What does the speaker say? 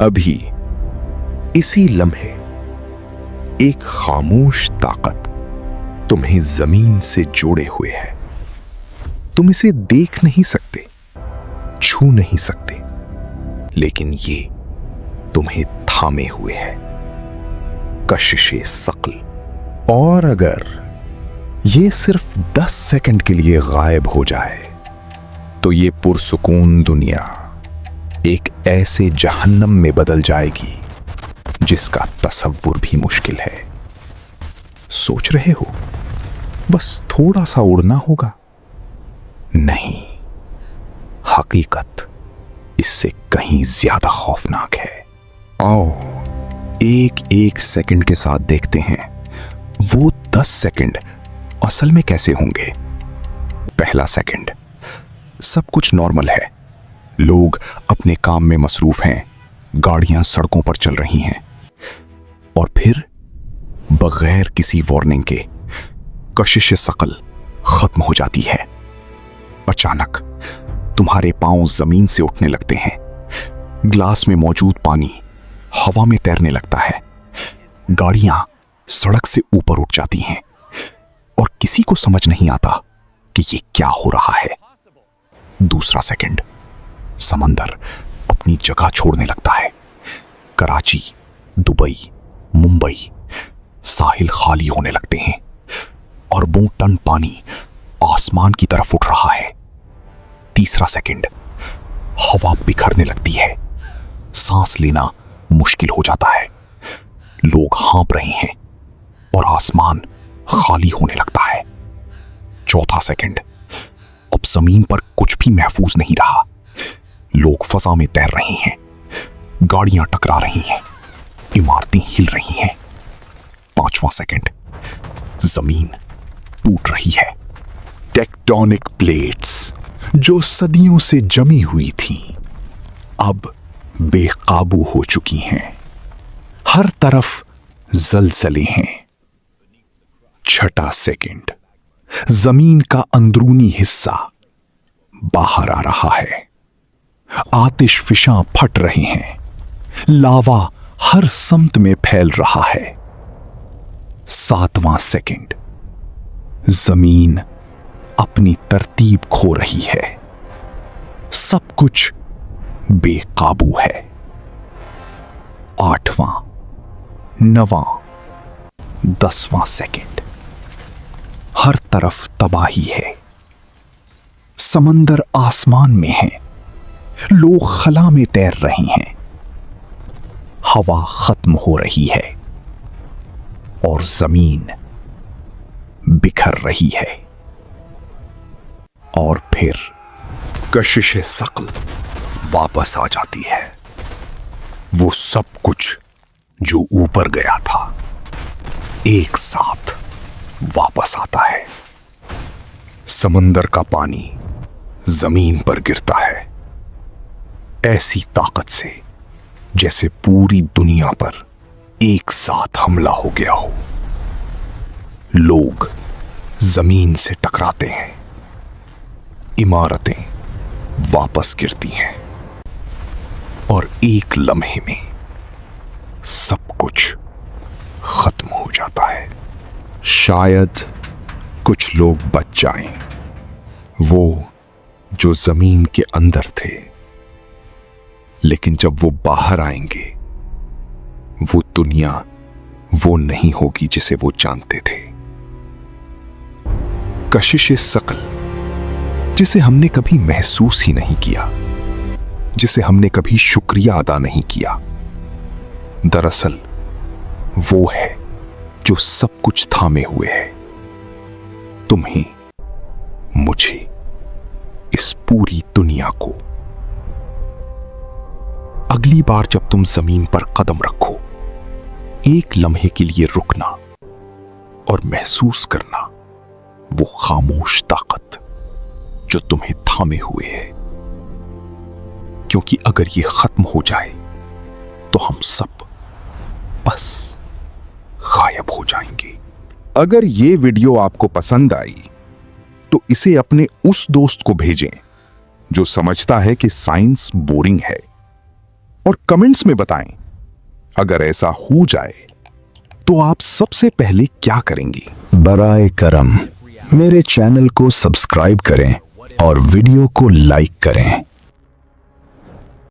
अभी इसी लम्हे एक खामोश ताकत तुम्हें जमीन से जोड़े हुए है। तुम इसे देख नहीं सकते, छू नहीं सकते, लेकिन ये तुम्हें थामे हुए है, कशिशे सक्ल। और अगर ये सिर्फ 10 सेकंड के लिए गायब हो जाए तो ये पुरसुकून दुनिया एक ऐसे जहन्नम में बदल जाएगी जिसका तसव्वुर भी मुश्किल है। सोच रहे हो बस थोड़ा सा उड़ना होगा? नहीं, हकीकत इससे कहीं ज्यादा खौफनाक है। आओ एक एक सेकंड के साथ देखते हैं वो 10 सेकंड असल में कैसे होंगे। पहला सेकंड, सब कुछ नॉर्मल है, लोग अपने काम में मसरूफ हैं, गाड़ियां सड़कों पर चल रही हैं। और फिर बगैर किसी वार्निंग के कशिश शकल खत्म हो जाती है। अचानक तुम्हारे पांव जमीन से उठने लगते हैं, ग्लास में मौजूद पानी हवा में तैरने लगता है, गाड़ियां सड़क से ऊपर उठ जाती हैं और किसी को समझ नहीं आता कि ये क्या हो रहा है। दूसरा सेकंड, समंदर अपनी जगह छोड़ने लगता है, कराची, दुबई, मुंबई, साहिल खाली होने लगते हैं, अरबों टन पानी आसमान की तरफ उठ रहा है। तीसरा सेकंड, हवा बिखरने लगती है, सांस लेना मुश्किल हो जाता है, लोग हाँप रहे हैं और आसमान खाली होने लगता है। चौथा सेकंड, अब जमीन पर कुछ भी महफूज नहीं रहा, लोग फजा में तैर रहे हैं, गाड़ियां टकरा रही हैं, इमारतें हिल रही हैं। पांचवां सेकंड, जमीन टूट रही है। टेक्टोनिक प्लेट्स जो सदियों से जमी हुई थीं, अब बेकाबू हो चुकी हैं, हर तरफ जलजले हैं। छठा सेकंड, जमीन का अंदरूनी हिस्सा बाहर आ रहा है, आतिशफिशां फट रहे हैं, लावा हर समत में फैल रहा है। सातवां सेकंड, जमीन अपनी तरतीब खो रही है, सब कुछ बेकाबू है। आठवां, नवां, 10वां सेकंड, हर तरफ तबाही है, समंदर आसमान में है, लोग खला में तैर रहे हैं, हवा खत्म हो रही है और जमीन बिखर रही है। और फिर कशिश सक्ल वापस आ जाती है। वो सब कुछ जो ऊपर गया था एक साथ वापस आता है। समंदर का पानी जमीन पर गिरता है, ऐसी ताकत से जैसे पूरी दुनिया पर एक साथ हमला हो गया हो। लोग जमीन से टकराते हैं, इमारतें वापस गिरती हैं और एक लम्हे में सब कुछ खत्म हो जाता है। शायद कुछ लोग बच जाएं, वो जो जमीन के अंदर थे, लेकिन जब वो बाहर आएंगे वो दुनिया वो नहीं होगी जिसे वो जानते थे। कशिश सक्ल जिसे हमने कभी महसूस ही नहीं किया, जिसे हमने कभी शुक्रिया अदा नहीं किया, दरअसल वो है जो सब कुछ थामे हुए है, तुम्हें, मुझे, इस पूरी दुनिया को। अगली बार जब तुम जमीन पर कदम रखो, एक लम्हे के लिए रुकना और महसूस करना वो खामोश ताकत जो तुम्हें थामे हुए है, क्योंकि अगर ये खत्म हो जाए तो हम सब बस गायब हो जाएंगे। अगर ये वीडियो आपको पसंद आई तो इसे अपने उस दोस्त को भेजें जो समझता है कि साइंस बोरिंग है। और कमेंट्स में बताएं अगर ऐसा हो जाए तो आप सबसे पहले क्या करेंगी। बराए करम मेरे चैनल को सब्सक्राइब करें और वीडियो को लाइक करें।